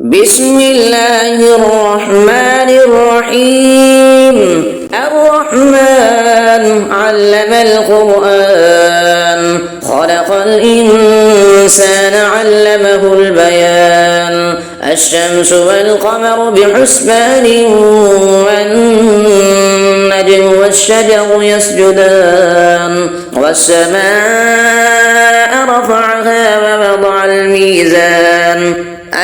بسم الله الرحمن الرحيم. الرحمن علم القرآن خلق الإنسان علمه البيان. الشمس والقمر بحسبان والنجم والشجر يسجدان والسماء رفعها ووضع الميزان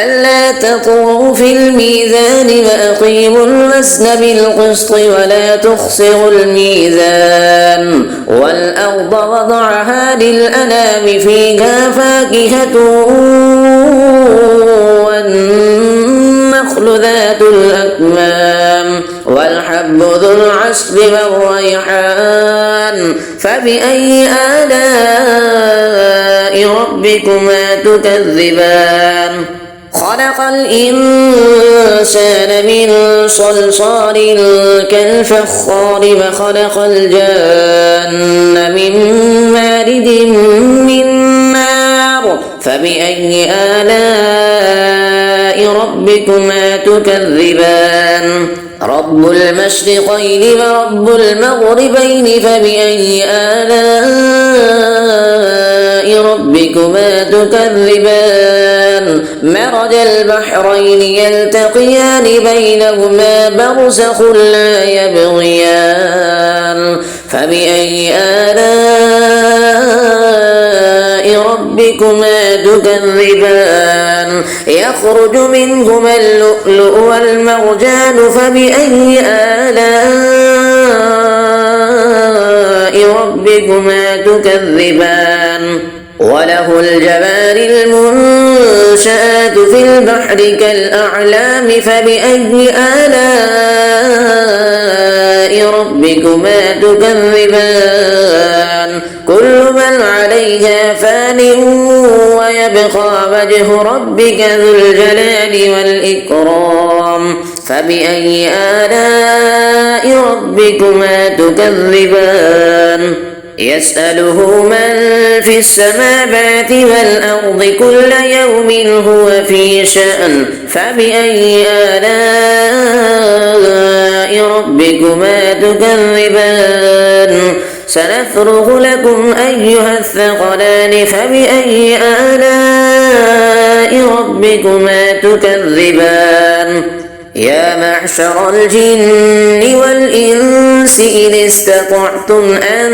ألا تطغوا في الميزان وأقيموا الوزن بالقسط ولا تخسروا الميزان. والأرض وضعها للأنام فيها فاكهة والنخل ذات الأكمام والحب ذو العصف والريحان. فبأي آلاء ربكما تكذبان؟ خلق الإنسان من صلصال كالفخار وخلق الجان من مارد من نار. فبأي آلاء ربكما تكذبان؟ رب المشرقين ورب المغربين. فبأي آلاء ربكما تكذبان؟ مرج البحرين يلتقيان بينهما برزخ لا يبغيان. فبأي آلاء ربكما تكذبان؟ يخرج منهما اللؤلؤ والمرجان. فبأي آلاء ربكما تكذبان؟ وله الجوار المنشآت في البحر كالأعلام. فبأي آلاء ربكما تكذبان؟ كل من عليها فان ويبقى وجه ربك ذو الجلال والإكرام. فبأي آلاء ربكما تكذبان؟ يسأله من في السماوات والأرض كل يوم هو في شأن. فبأي آلاء ربكما تكذبان؟ سنفرغ لكم أيها الثقلان. فبأي آلاء ربكما تكذبان؟ يا معشر الجن والإنس إن استطعتم أن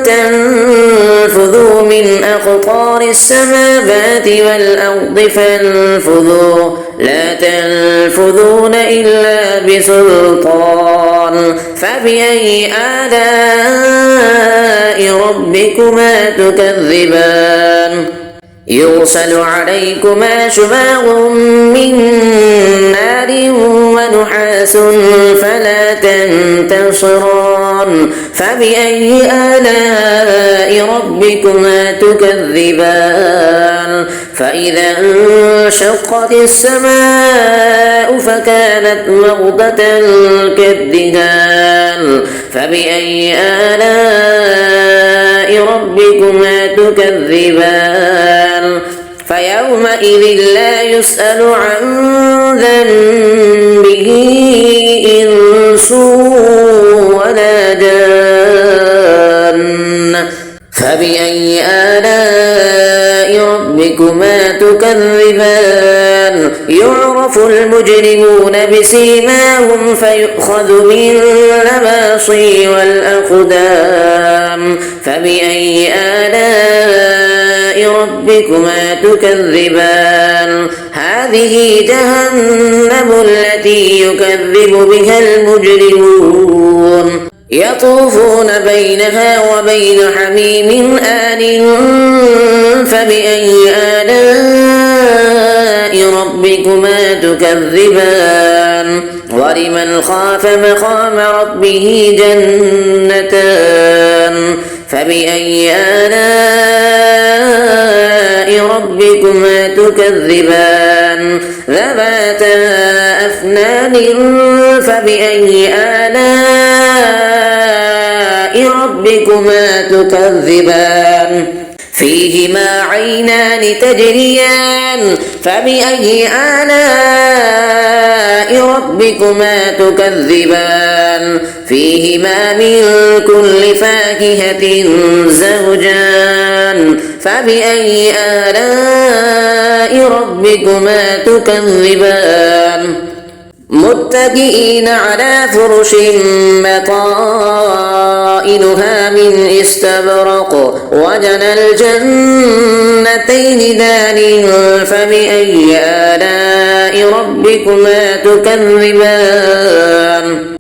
تنفذوا من أقطار السماوات والأرض فانفذوا لا تنفذون إلا بسلطان. فبأي آلاء ربكما تكذبان؟ يرسل عليكما شواظ من نار ونحاس فلا تنتصران. فبأي آلاء ربكما تكذبان؟ فإذا انشقت السماء فكانت وردة كالدهان. فبأي آلاء ربكما تكذبان؟ فيومئذ لا يسأل عن ذنبه إنس ولا جان. فبأي آلاء ربكما تكذبان؟ يعرف المجرمون بسيماهم فيؤخذ بالنواصي والأقدام. فبأي آلاء ربكما تكذبان؟ هذه جهنم التي يكذب بها المجرمون يطوفون بينها وبين حميم آن. فبأي آلاء ربكما تكذبان؟ ولمن خاف مقام ربه جنتان. فبأي آلاء ربكما تكذبان؟ ذواتا أفنان. فبأي آلاء ربكما تكذبان؟ فيهما عينان تجريان فبأي آلاء ربكما تكذبان فيهما من كل فاكهة زوجان فبأي آلاء ربكما تكذبان متكئين على فرش بطائنها من استبرق وجنى الجنتين دان فبأي آلاء ربكما تكذبان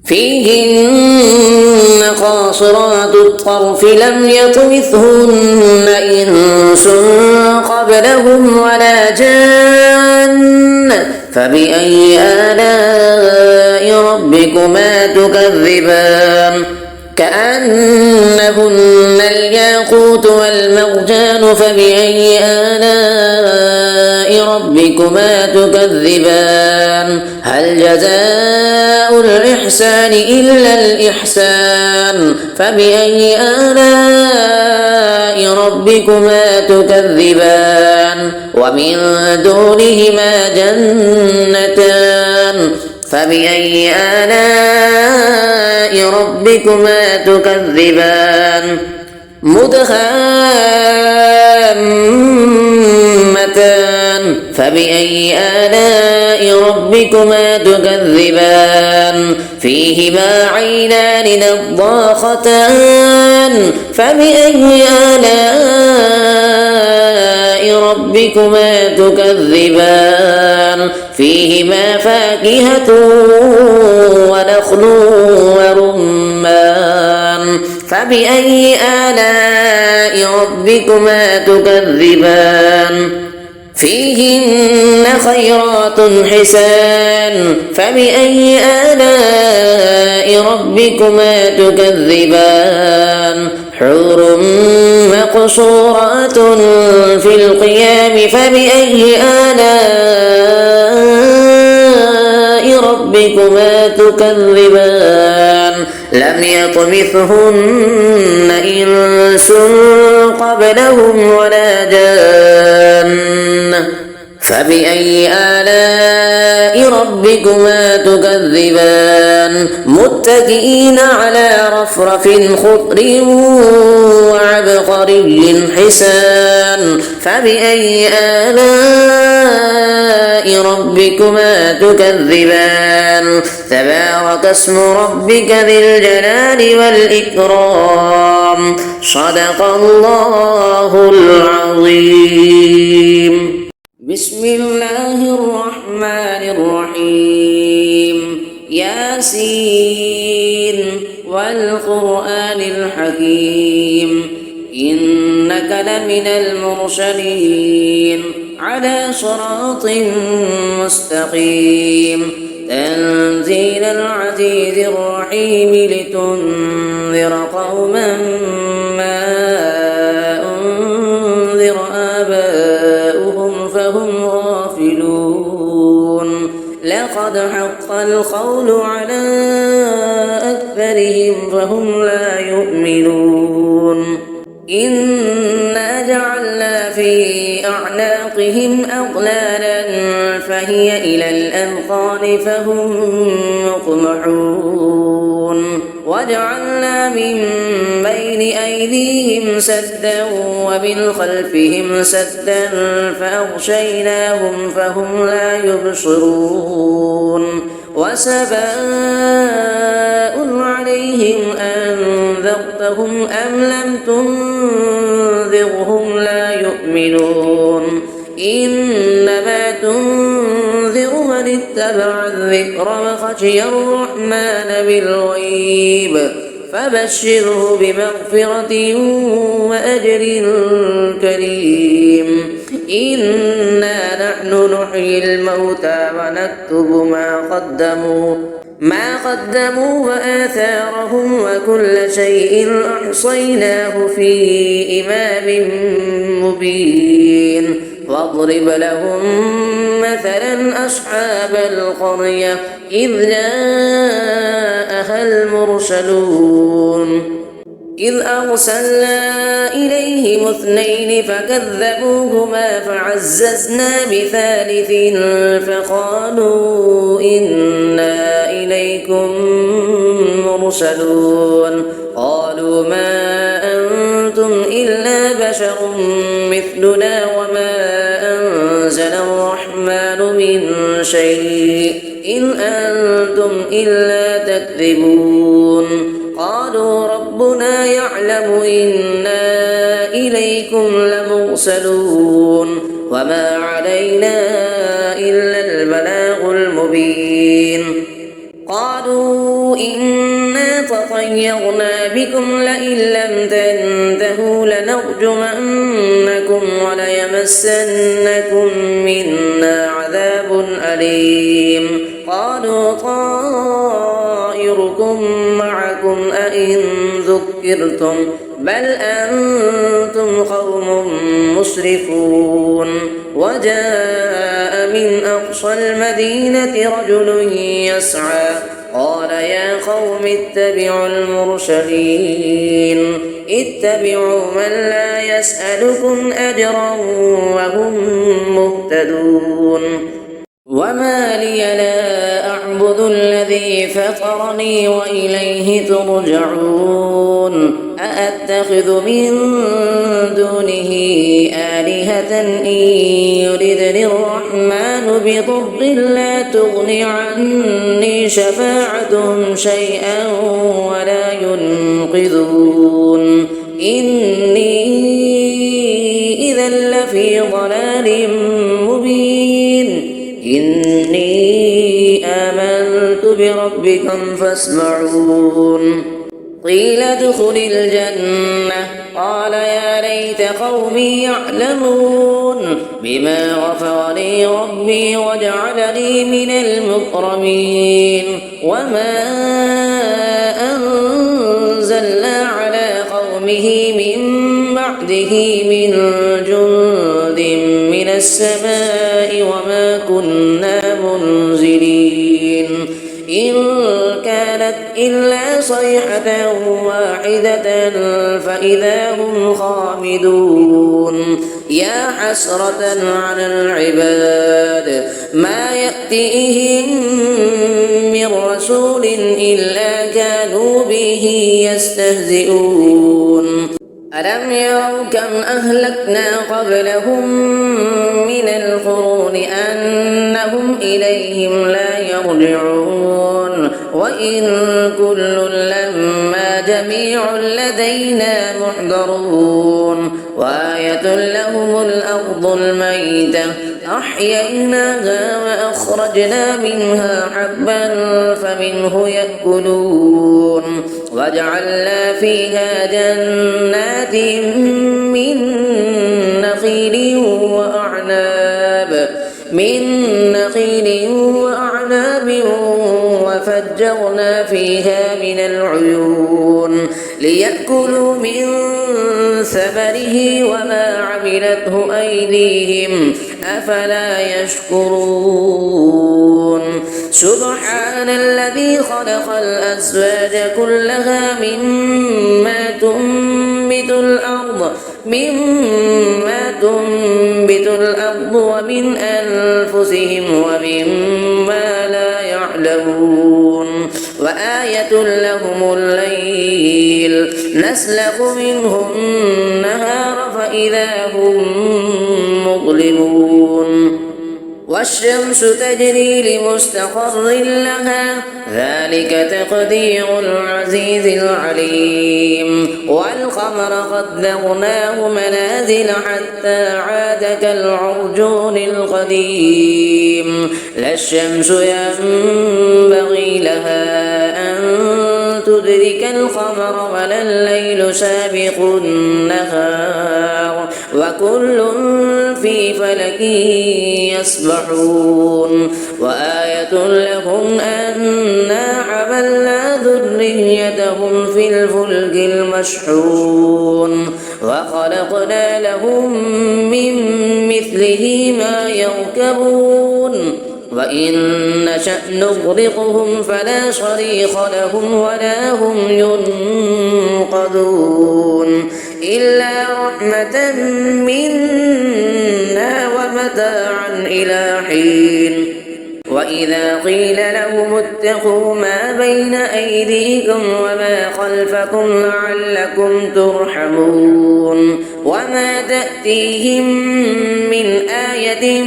فيهن قاصرات الطرف لم يطمثهن إنس قبلهم ولا جان فبأي آلاء ربكما تكذبان كأنهن الياقوت والمرجان فبأي آلاء ربكما تكذبان هل جزاء الإحسان إلا الإحسان فبأي آلاء ربكما تكذبان ومن دونهما جنتان فبأي آلاء ربكما تكذبان مدهامتان فبأي آلاء ربكما تكذبان فيهما عينان نضاختان فبأي آلاء ربكما تكذبان فيهما فاكهة ونخل ورمان فبأي آلاء ربكما تكذبان فيهن خيرات حسان فبأي آلاء ربكما تكذبان حور مقصورات في القيام فبأي آلاء ربكما تكذبان لم يطمثهن إنس قبلهم ولا جان فبأي آلاء ربكما تكذبان متكئين على رفرف خضر وعبقري حسان فبأي آلاء ربكما تكذبان تبارك اسم ربك ذي الجلال والإكرام صدق الله العظيم بسم الله الرحمن الرحيم ياسين والقرآن الحكيم إنك لمن المرسلين على صراط مستقيم تنزيل العزيز الرحيم لتنذر قوما ما أنذر آباؤهم فهم غافلون لقد حق القول على أكثرهم فهم لا يؤمنون إنا جعلنا في أعناقهم أغلالا فهي إلى الأذقان فهم مقمحون وجعلنا من بين أيديهم سدا ومن خلفهم سدا فأغشيناهم فهم لا يبصرون وسواء عليهم أنذرتهم أم لم تنذرهم لا يؤمنون إنما تنذر من اتبع الذكر وخشي الرحمن بالغيب فبشره بمغفرة وأجر كريم إنا نحن نحيي الموتى ونكتب ما قدموا وآثارهم وكل شيء أحصيناه في إمام مبين واضرب لهم مثلا أصحاب القرية إذ جاءها المرسلون إذ أرسلنا إليهم اثنين فكذبوهما فعززنا بثالث فقالوا إنا إليكم مرسلون قالوا ما أنتم إلا بشر مثلنا وما أنزل الرحمن من شيء إن أنتم إلا تكذبون قالوا ربنا يعلم إنا إليكم لمرسلون وما علينا إلا البلاغ المبين قالوا إنا تطيرنا بكم لئن لم تنتهوا لنرجمنكم وليمسنكم منا عذاب أليم قالوا طائركم معكم أئن ذكرتم بل أنتم قوم مسرفون وجاء من أقصى المدينة رجل يسعى قال يا قوم اتبعوا المرسلين اتبعوا من لا يسألكم أجرا وهم مهتدون وما لي لا أعبد الذي فطرني وإليه ترجعون أأتخذ من دونه آلهة إن يردني الرحمن بضر لا تغن عني شفاعتهم شيئا ولا ينقذون إني إذا لفي ضلال مبين إني آمنت بربكم فاسمعون قيل ادخل الجنة قال يا ليت قومي يعلمون بما غفر لي ربي وجعلني من المكرمين وما أنزلنا على قومه من بعده من جند من السماء وما كنا منزلين إن كانت إلا صيحة واحدة فإذا هم خامدون يا حسرة على العباد ما يأتيهم من رسول إلا كانوا به يستهزئون ألم يروا كم أهلكنا قبلهم من القرون أنهم إليهم لا يرجعون وإن كل لما جميع لدينا محضرون وآية لهم الأرض الميتة أحييناها وأخرجنا منها حبا فمنه يأكلون وجعلنا فيها جنات من نخيل وأعناب وفجرنا فيها من العيون ليأكلوا من ثمره وما عملته أيديهم أفلا يشكرون سبحان الذي خلق الأزواج كلها مما تنبت الأرض ومن أنفسهم ومما لا يعلمون وآية لهم الليل نسلخ منه النهار فإذا هم مظلمون والشمس تجري لمستقر لها ذلك تقدير العزيز العليم والقمر قدرناه منازل حتى عاد كالعرجون القديم لا الشمس ينبغي لها أن تدرك القمر ولا الليل سابق النهار وكل في فلك يسبحون وآية لهم أنا حملنا ذريتهم في الفلك المشحون وخلقنا لهم من مثله ما يركبون وإن نشأ نغرقهم فلا صريخ لهم ولا هم ينقذون إلا رحمة منا ومتاعا إلى حين وإذا قيل لهم اتقوا ما بين أيديكم وما خلفكم لعلكم ترحمون وما تأتيهم من آية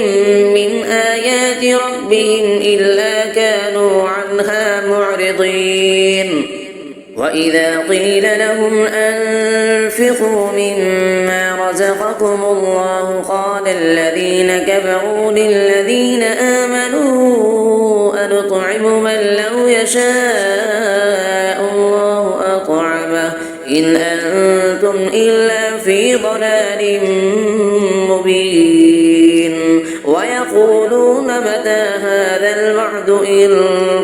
من آيات ربهم إلا كانوا عنها معرضين وإذا قيل لهم أنفقوا مما رزقكم الله قال الذين كفروا للذين آمنوا أنطعم من لو يشاء الله أطعمه إن أنتم إلا في ضلال مبين ويقولون متى هذا الوعد إن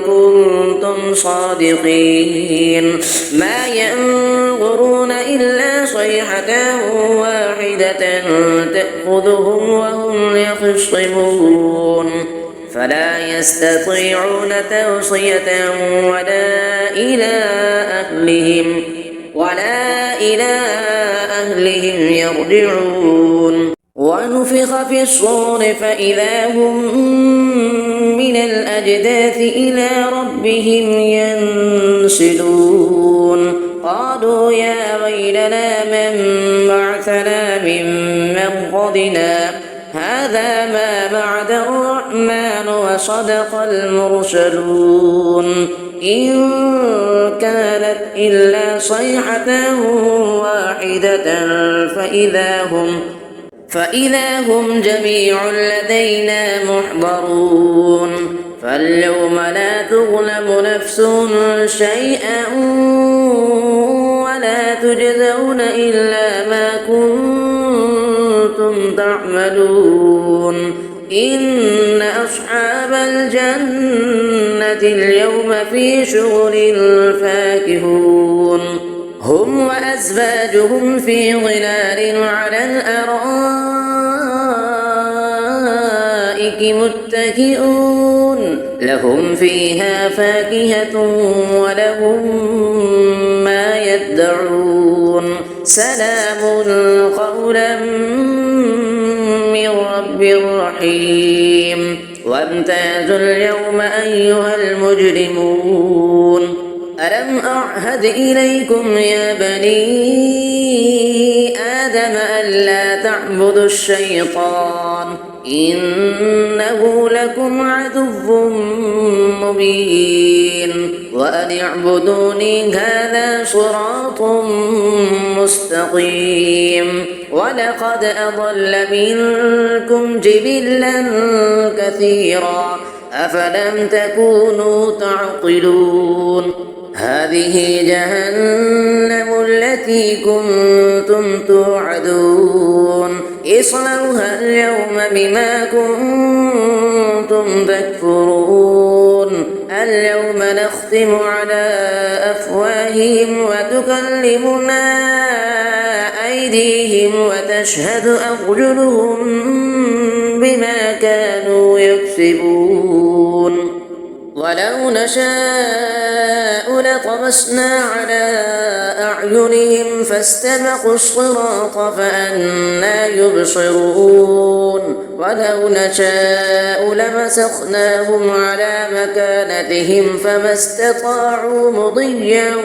كنتم صادقين ما ينظرون إلا صيحة واحدة تأخذهم وهم يخصمون فلا يستطيعون توصية ولا إلى أهلهم يرجعون ونفخ في الصور فإذا هم من الأجداث إلى ربهم ينسلون قالوا يا ويلنا من بعثنا من مرقدنا هذا ما بعد الرحمن وصدق المرسلون إن كانت إلا صيحة واحدة فإذا هم جميع لدينا محضرون فاليوم لا تظلم نفس شيئا ولا تجزون إلا ما كنتم تعملون إن أصحاب الجنة اليوم في شغل فاكهون هم وأزواجهم في ظلال على الأرائك متكئون لهم فيها فاكهة ولهم ما يدعون سلام قولا من رب رحيم وامتازوا اليوم أيها المجرمون ألم أعهد إليكم يا بني آدم ألا تعبدوا الشيطان إنه لكم عدو مبين وأن اعبدوني هذا صراط مستقيم ولقد أضل منكم جبلا كثيرا أفلم تكونوا تعقلون هذه جهنم التي كنتم توعدون اصلوها اليوم بما كنتم تكفرون اليوم نختم على أفواههم وتكلمنا أيديهم وتشهد أرجلهم بما كانوا يكسبون ولو نشاء لطمسنا على أعينهم فاستبقوا الصراط فأنى يبصرون ولو نشاء لمسخناهم على مكانتهم فما استطاعوا مضيا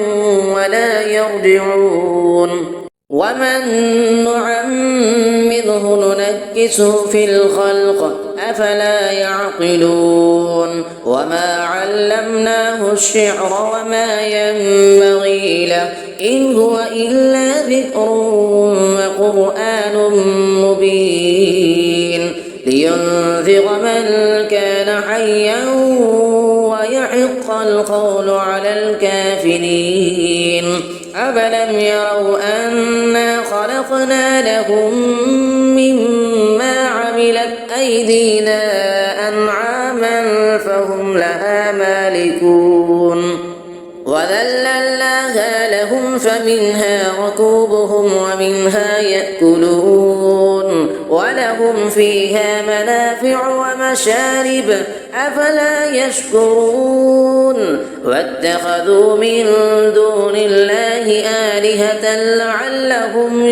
ولا يرجعون ومن نعمره ننكسه في الخلق أفلا يعقلون وما علمناه الشعر وما ينبغي له إن هو إلا ذكر وقرآن مبين لينذر من كان حيا ويحق القول على الكافرين أفلم يروا أنا خلقنا لهم مما عملت أيدينا أنعاما فهم لها مالكون وذللناها لهم فمنها ركوبهم ومنها يأكلون ولهم فيها منافع ومشارب أفلا يشكرون واتخذوا من دون الله آلهة لعلهم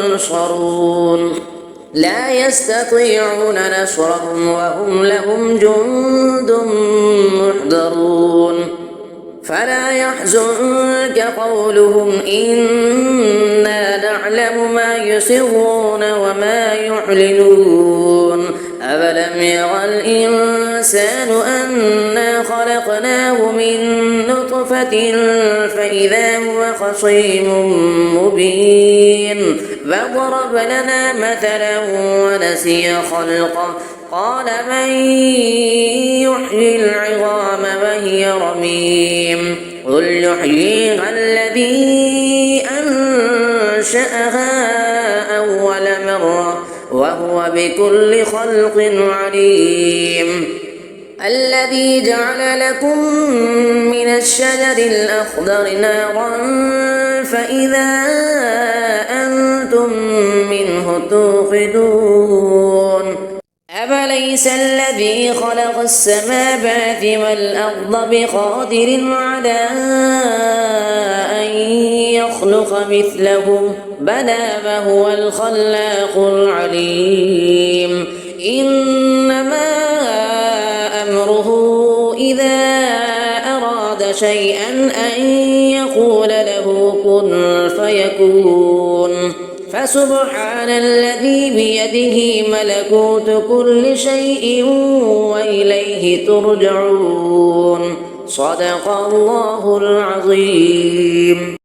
ينصرون لا يستطيعون نصرهم وهم لهم جند محضرون فلا يحزنك قولهم إنا نعلم ما يسرون وما يعلنون أولم يرى الإنسان أنا خلقناه من نطفة فإذا هو خصيم مبين فضرب لنا مثلا ونسي خلقه قال من يحيي العظام وهي رميم قل يحييها الذي أنشأها أول مرة وهو بكل خلق عليم الذي جعل لكم من الشجر الأخضر نارا فإذا أنتم منه توقدون أفليس الذي خلق السماوات والأرض بقادر على أن يخلق مثلهم بلى وهو الخلاق العليم إنما أمره إذا أراد شيئا أن يقول له كن فيكون فسبحان الذي بيده ملكوت كل شيء وإليه ترجعون صدق الله العظيم.